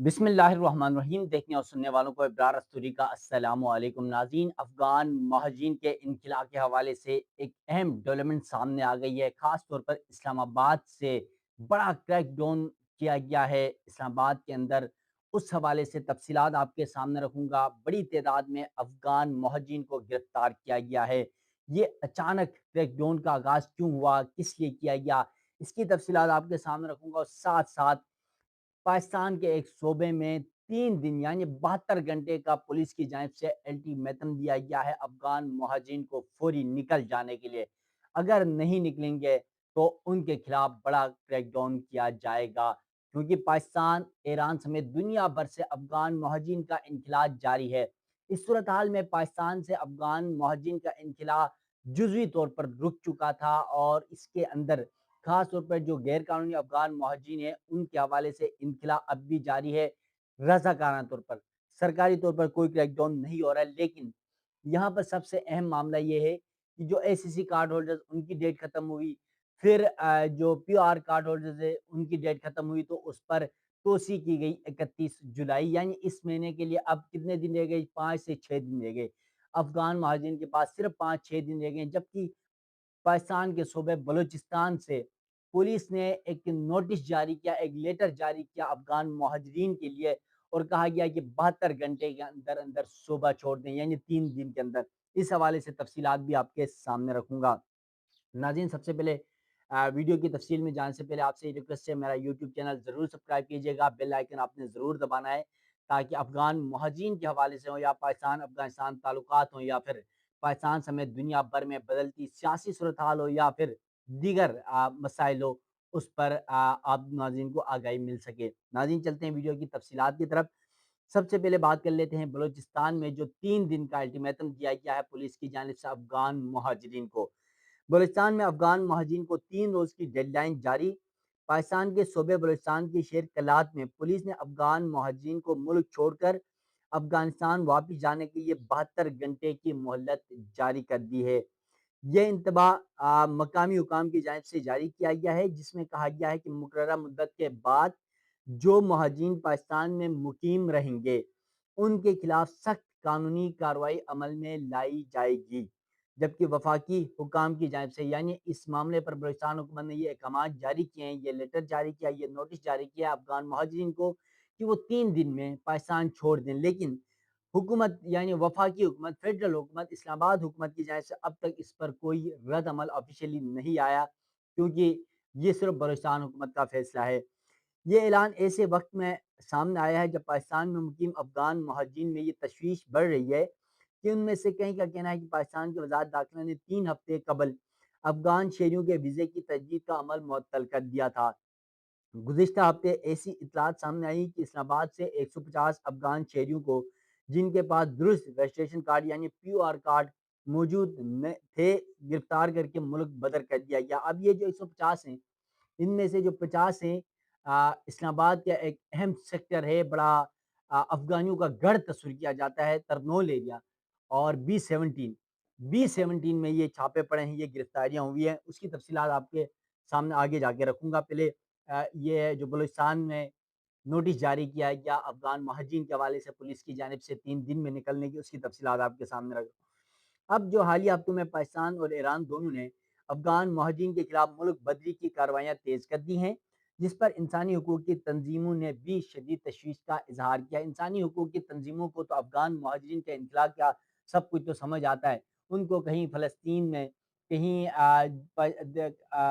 बिस्मिल्लाहिर्रहमानिर्रहीम। देखने और सुनने वालों को इब्रार अस्तूरी का अस्सलामु अलैकुम नाज़रीन। अफ़गान महाजिन के इनखला के हवाले से एक अहम डेवलपमेंट सामने आ गई है। ख़ास तौर पर इस्लामाबाद से बड़ा क्रैकडाउन किया गया है इस्लामाबाद के अंदर। उस हवाले से तफ़सीलात आपके सामने रखूँगा। बड़ी तादाद में अफ़गान महाजिन को गिरफ़्तार किया गया है। ये अचानक क्रैकडाउन का आगाज़ क्यों हुआ? किस लिए किया गया? इसकी तफ़सीलात आपके सामने रखूँगा और साथ-साथ पाकिस्तान के एक सूबे में 3 दिन यानी 72 घंटे का पुलिस की जानिब से अल्टीमेटम दिया गया है अफ़गान महाजिन को फौरी निकल जाने के लिए। अगर नहीं निकलेंगे तो उनके खिलाफ बड़ा क्रैकडाउन किया जाएगा, क्योंकि पाकिस्तान, ईरान समेत दुनिया भर से अफ़गान महाजिन का इनखला जारी है। इस सूरत हाल में पाकिस्तान से अफ़गान महाजिन का इनखला जुज़वी तौर पर रुक चुका था और इसके अंदर खास तौर पर जो गैर कानूनी अफ़गान महाजिन हैं, उनके हवाले से इनखला अब भी जारी है, रज़ाकाराना तौर पर। सरकारी तौर पर कोई क्रैकडाउन नहीं हो रहा है, लेकिन यहाँ पर सबसे अहम मामला ये है कि जो एसीसी कार्ड होल्डर्स उनकी डेट खत्म हुई, फिर जो पीआर कार्ड होल्डर्स है, उनकी डेट खत्म हुई तो उस पर तोसी की गई 31 जुलाई, यानी इस महीने के लिए अब कितने दिन रह गए? 5 से 6 दिन रह गए। अफ़गान महाजिन के पास सिर्फ़ 5-6 दिन रह गए, जबकि पाकिस्तान के सूबे बलूचिस्तान से पुलिस ने एक नोटिस जारी किया, एक लेटर जारी किया अफ़गान मुहाजिरीन के लिए और कहा गया कि 72 घंटे के अंदर-अंदर सूबा छोड़ दें, यानी 3 दिन के अंदर। इस हवाले से तफ़सीलात भी आपके सामने रखूँगा। नाज़रीन, सबसे पहले वीडियो की तफ़सील में जाने से पहले आपसे ये रिक्वेस्ट है, मेरा यूट्यूब चैनल ज़रूर सब्सक्राइब कीजिएगा, बेल आइकन आपने ज़रूर दबाना है, ताकि अफ़गान महाजिन के हवाले से हो या पाकिस्तान-अफ़गानिस्तान ताल्लुकात हों या फिर पाकिस्तान समेत दुनिया भर में बदलती सियासी सूरत-हाल हो या फिर दीगर मसाइल हो, उस पर आप नाज़रीन को आगाही मिल सके। नाज़रीन, चलते हैं वीडियो की तफ़सीलात की तरफ। सबसे पहले बात कर लेते हैं बलूचिस्तान में जो 3 दिन का अल्टीमेटम दिया गया है पुलिस की जानिब से अफ़गान मुहाजिरीन को। बलूचिस्तान में अफ़गान महाजिन को 3 रोज़ की डेडलाइन जारी। पाकिस्तान के सूबे बलूचिस्तान की शहर कलात में पुलिस ने अफ़गान महाजिन को मुल्क छोड़कर अफ़गानिस्तान वापस जाने के लिए 72 घंटे की मोहलत जारी कर दी है। ये इंतबाह मकामी हुकाम की जानिब से जारी किया गया है, जिसमें कहा गया है कि मुकर्ररा मुद्दत के बाद जो महाजिन पाकिस्तान में मुकीम रहेंगे, उनके खिलाफ सख्त कानूनी कार्रवाई अमल में लाई जाएगी। जबकि वफाकी हुकाम की जानिब से, यानी इस मामले पर बलूचिस्तान हुकूमत ने ये अहकामात जारी किए हैं, ये लेटर जारी किया, ये नोटिस जारी किया अफ़गान महाजिरीन को कि वो 3 दिन में पाकिस्तान छोड़ दें। लेकिन हुकूमत यानी वफाकी हुकूमत, फेडरल हुकूमत, इस्लामाबाद हुकूमत की जानिब से अब तक इस पर कोई रद्द अमल ऑफ़िशियली नहीं आया, क्योंकि ये सिर्फ़ बलूचिस्तान हुकूमत का फ़ैसला है। ये ऐलान ऐसे वक़्त में सामने आया है जब पाकिस्तान में मुकीम अफ़गान महाजिन में ये तशवीश बढ़ रही है कि उनमें से कई का कहना है कि पाकिस्तान की वज़ारत दाखिला ने 3 हफ़्ते कबल अफ़गान शहरियों के वीज़े की तजदीद का अमल मुअत्तल कर दिया था। गुज़िश्ता हफ़्ते ऐसी इत्तलात सामने आई कि इस्लामाबाद से 150 अफ़गान शहरियों को, जिनके पास दुरुस्त रजिस्ट्रेशन कार्ड यानी पीओआर कार्ड मौजूद न थे, गिरफ़्तार करके मुल्क बदर कर दिया गया। अब ये जो 150 हैं, इनमें से जो 50 हैं इस्लामाबाद का एक अहम सेक्टर है, बड़ा अफ़गानियों का गढ़ तस्वीर किया जाता है, तरनोल एरिया, और बी-17 में ये छापे पड़े हैं, ये गिरफ्तारियाँ हुई हैं। उसकी तफ़सीलात आपके सामने आगे जाके रखूँगा। पहले ये जो बलूचिस्तान में नोटिस जारी किया गया अफ़गान महाजिन के हवाले से पुलिस की जानिब से 3 दिन में निकलने की, उसकी तफ़सीलात आपके सामने रख। अब जो हालिया हफ्तों में पाकिस्तान और ईरान दोनों ने अफ़गान महाजिन के खिलाफ मुल्क बदरी की कार्रवाइयाँ तेज़ कर दी हैं, जिस पर इंसानी हकूक़ की तंजीमों ने भी शदीद तशवीश का इजहार किया। इंसानी हकूक़ की तंजीमों को तो अफ़गान महाजिन का इनखला का सब कुछ तो समझ आता है। उनको कहीं फ़लस्तीन में, कहीं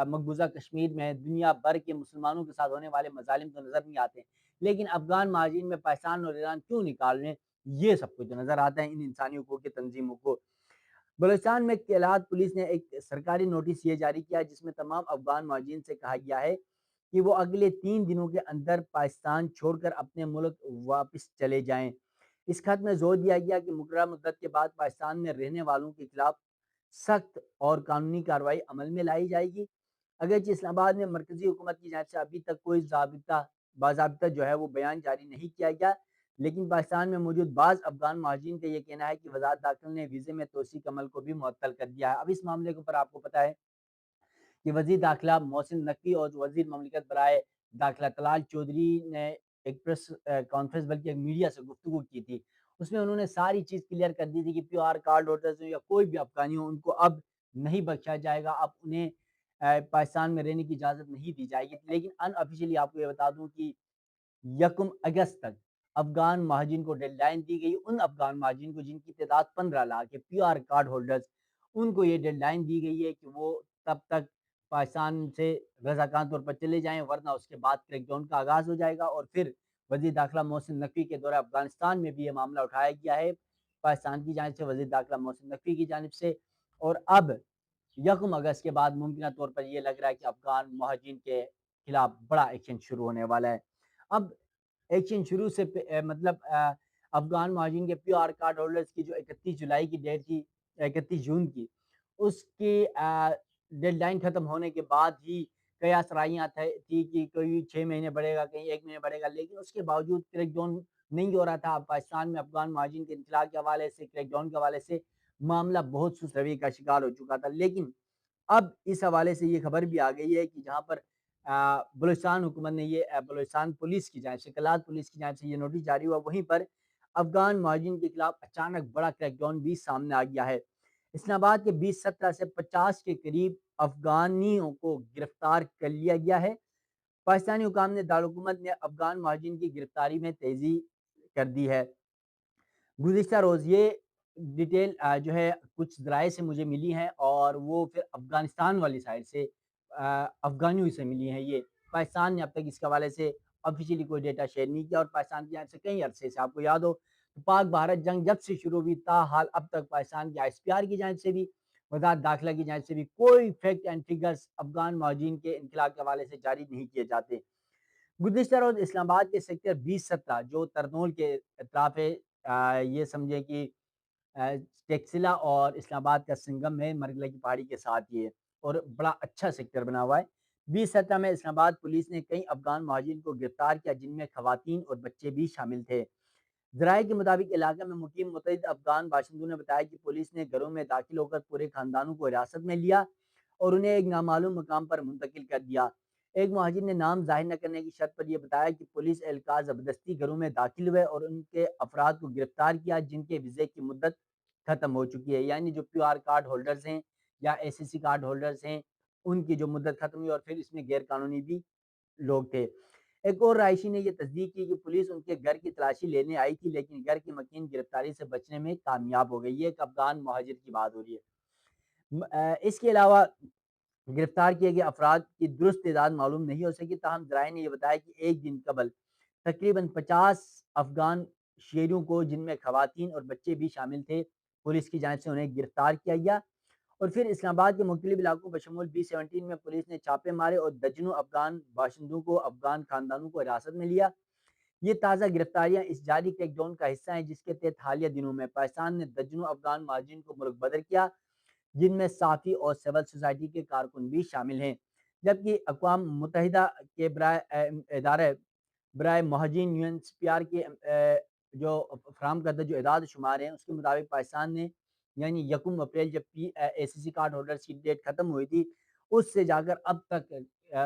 मकबूज़ा कश्मीर में दुनिया भर के मुसलमानों के साथ होने वाले मज़ालिम तो नज़र नहीं आते। लेकिन अफ़गान महाजिन में पाकिस्तान और ईरान क्यों निकाल रहे हैं, ये सब कुछ नज़र आता है इन इंसानी हकूक़ की तंजीमों को। बलूचिस्तान में केलात पुलिस ने एक सरकारी नोटिस ये जारी किया, जिसमें तमाम अफ़गान महाजिन से कहा गया है कि वो अगले 3 दिनों के अंदर पाकिस्तान छोड़कर अपने मुल्क वापस चले जाएँ। इस खत में ज़ोर दिया गया कि मुकर्ररा मुद्दत के बाद पाकिस्तान में रहने वालों के खिलाफ सख्त और कानूनी कार्रवाई अमल में लाई जाएगी। अगरचे इस्लामाबाद में मरकज़ी हुकूमत की जानिब से अभी तक कोई बाज़ाबिता जो है वो बयान जारी नहीं किया गया, लेकिन पाकिस्तान में मौजूद बाज़ अफ़गान महाजिन का ये कहना है कि वज़ारत दाखिला ने वीज़े में तोसी के अमल को भी मुअत्तल कर दिया है। अब इस मामले के ऊपर आपको पता है कि वज़ीर दाखिला मोहसिन नकवी और वज़ीर ममलिकत बराए दाखिला तलाल चौधरी ने ایک پریس کانفرنس بلکہ ایک میڈیا سے گفتگو کی تھی، اس میں انہوں نے ساری چیز کلیئر کر دی تھی کہ پی آر کارڈ ہولڈرز ہوں یا کوئی بھی افغانی ہو، ان کو اب نہیں بخشا جائے گا، اب انہیں پاکستان میں رہنے کی اجازت نہیں دی جائے گی۔ لیکن ان آفیشیلی آپ کو یہ بتا دوں کہ 1 اگست تک افغان مہاجرین کو ڈیڈ لائن دی گئی، ان افغان مہاجرین کو جن کی تعداد 15 لاکھ ہے، پی آر کارڈ ہولڈرز، ان کو یہ ڈیڈ لائن دی گئی ہے کہ وہ تب تک پاکستان سے رضاکارانہ طور پر چلے جائیں، ورنہ اس کے بعد کریک ڈاؤن کا آغاز ہو جائے گا۔ اور پھر وزیر داخلہ محسن نقوی کے دورہ افغانستان میں بھی یہ معاملہ اٹھایا گیا ہے پاکستان کی جانب سے، وزیر داخلہ محسن نقوی کی جانب سے۔ اور اب 1 اگست کے بعد ممکنہ طور پر یہ لگ رہا ہے کہ افغان مہاجرین کے خلاف بڑا ایکشن شروع ہونے والا ہے۔ اب ایکشن شروع سے مطلب افغان مہاجرین کے پی آر کارڈ ہولڈرز کی جو 31 جولائی کی ڈیٹ تھی، 31 جون کی، اس کی ڈیڈ لائن ختم ہونے کے بعد ہی قیاس رائیاں تھی کہ کوئی 6 مہینے بڑھے گا، کہیں 1 مہینے بڑھے گا، لیکن اس کے باوجود کریک ڈاؤن نہیں ہو رہا تھا۔ پاکستان میں افغان مہاجرین کے انخلاء کے حوالے سے، کریک ڈاؤن کے حوالے سے معاملہ بہت سست روی کا شکار ہو چکا تھا۔ لیکن اب اس حوالے سے یہ خبر بھی آ گئی ہے کہ جہاں پر بلوچستان حکومت نے یہ بلوچستان پولیس کی جانب سے، کلات پولیس کی جانب سے یہ نوٹس جاری ہوا، وہیں پر افغان مہاجرین کے خلاف اچانک بڑا کریک ڈاؤن بھی سامنے آ گیا ہے۔ اسلام آباد کے 20-17 سے 50 کے قریب افغانیوں کو گرفتار کر لیا گیا ہے۔ پاکستانی حکام نے دارالحکومت میں افغان مہاجرین کی گرفتاری میں تیزی کر دی ہے۔ گزشتہ روز یہ ڈیٹیل جو ہے کچھ ذرائع سے مجھے ملی ہیں، اور وہ پھر افغانستان والی سائڈ سے افغانیوں سے ملی ہیں۔ یہ پاکستان نے اب تک اس کے حوالے سے آفیشیلی کوئی ڈیٹا شیئر نہیں کیا، اور پاکستان کی جانب سے کئی عرصے سے آپ کو یاد ہو پاک بھارت جنگ جب سے شروع ہوئی تاحال اب تک پاکستان کی آئی ایس پی آر کی جانب سے بھی، وزارت داخلہ کی جانب سے بھی کوئی فیکٹ اینڈ فگرز افغان مہاجرین کے انخلاء کے حوالے سے جاری نہیں کیے جاتے۔ گزشتہ روز اسلام آباد کے سیکٹر 20-17 جو ترنول کے اطراف ہے، یہ سمجھیں کہ ٹیکسلا اور اسلام آباد کا سنگم ہے، مرگلہ کی پہاڑی کے ساتھ یہ، اور بڑا اچھا سیکٹر بنا ہوا ہے۔ 2017 میں اسلام آباد پولیس نے کئی افغان مہاجرین کو گرفتار کیا، جن میں خواتین اور بچے بھی شامل تھے۔ ذرائع کے مطابق علاقے میں مقیم متعدد افغان باشندوں نے بتایا کہ پولیس نے گھروں میں داخل ہو کر پورے خاندانوں کو حراست میں لیا اور انہیں ایک نامعلوم مقام پر منتقل کر دیا۔ ایک مہاجر نے نام ظاہر نہ کرنے کی شرط پر یہ بتایا کہ پولیس اہلکار زبردستی گھروں میں داخل ہوئے اور ان کے افراد کو گرفتار کیا جن کے ویزے کی مدت ختم ہو چکی ہے، یعنی جو پی آر کارڈ ہولڈرز ہیں یا اے سی سی کارڈ ہولڈرز ہیں، ان کی جو مدت ختم ہوئی، اور پھر اس میں غیر قانونی بھی لوگ تھے۔ ایک اور رہائشی نے یہ تصدیق کی کہ پولیس ان کے گھر کی تلاشی لینے آئی تھی، لیکن گھر کی مکین گرفتاری سے بچنے میں کامیاب ہو گئی۔ یہ ایک افغان مہاجر کی بات ہو رہی ہے۔ اس کے علاوہ گرفتار کیے گئے افراد کی درست تعداد معلوم نہیں ہو سکی، تاہم ذرائع نے یہ بتایا کہ ایک دن قبل تقریباً 50 افغان شہریوں کو، جن میں خواتین اور بچے بھی شامل تھے، پولیس کی جانب سے انہیں گرفتار کیا گیا۔ اور پھر اسلام آباد کے مختلف علاقوں بشمول B-17 میں پولیس نے چھاپے مارے اور درجنوں افغان باشندوں کو، افغان خاندانوں کو حراست میں لیا۔ یہ تازہ گرفتاریاں اس جاری کریک ڈاؤن کا حصہ ہیں، جس کے تحت حالیہ دنوں میں پاکستان نے درجنوں افغان مہاجرین کو ملک بدر کیا، جن میں صحافی اور سول سوسائٹی کے کارکن بھی شامل ہیں۔ جبکہ اقوام متحدہ کے ادارہ برائے مہاجرین UNHCR کے جو فراہم کردہ جو اعداد و شمار ہیں، اس کے مطابق پاکستان نے یعنی 1 اپریل جب اے سی سی کارڈ ہولڈرز کی ڈیٹ ختم ہوئی تھی، اس سے جا کر اب تک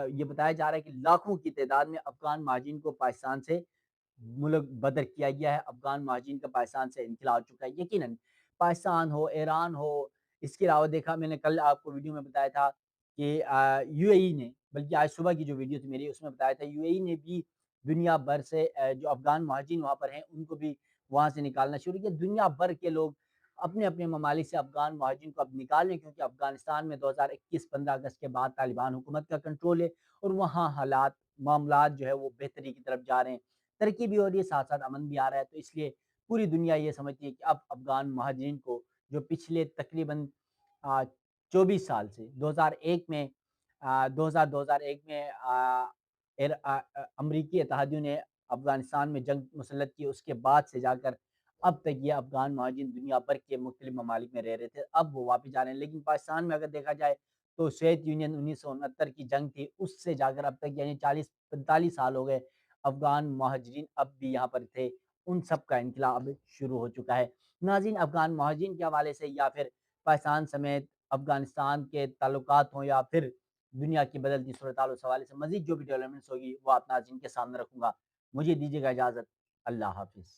یہ بتایا جا رہا ہے کہ لاکھوں کی تعداد میں افغان مہاجرین کو پاکستان سے ملک بدر کیا گیا ہے، افغان مہاجرین کا پاکستان سے انخلاء ہو چکا ہے۔ یقیناً پاکستان ہو، ایران ہو، اس کے علاوہ دیکھا میں نے کل آپ کو ویڈیو میں بتایا تھا کہ UAE نے، بلکہ آج صبح کی جو ویڈیو تھی میری اس میں بتایا تھا، UAE نے بھی دنیا بھر سے جو افغان مہاجرین وہاں پر ہیں ان کو بھی وہاں سے نکالنا شروع کیا۔ دنیا بھر کے لوگ اپنے اپنے ممالک سے افغان مہاجرین کو اب نکال لیں، کیونکہ افغانستان میں 2021 15 اگست کے بعد طالبان حکومت کا کنٹرول ہے، اور وہاں حالات معاملات جو ہے وہ بہتری کی طرف جا رہے ہیں، ترقی بھی ہو رہی ہے، ساتھ ساتھ امن بھی آ رہا ہے۔ تو اس لیے پوری دنیا یہ سمجھتی ہے کہ اب افغان مہاجرین کو، جو پچھلے تقریباً 24 سال سے 2001 میں 2001 میں امریکی اتحادیوں نے افغانستان میں جنگ مسلط کی، اس کے بعد سے جا کر اب تک یہ افغان مہاجرین دنیا بھر کے مختلف ممالک میں رہ رہے تھے، اب وہ واپس جا رہے ہیں۔ لیکن پاکستان میں اگر دیکھا جائے تو سوویت یونین 1969 کی جنگ تھی، اس سے جا کر اب تک یعنی 40-45 سال ہو گئے، افغان مہاجرین اب بھی یہاں پر تھے، ان سب کا انخلاء اب شروع ہو چکا ہے۔ ناظرین، افغان مہاجرین کے حوالے سے یا پھر پاکستان سمیت افغانستان کے تعلقات ہوں یا پھر دنیا کی بدلتی صورتحال، اس حوالے سے مزید جو بھی ڈیولپمنٹس ہوگی وہ آپ ناظرین کے سامنے رکھوں گا۔ मुझे दीजिएगा इजाज़त। अल्लाह हाफ़िज़।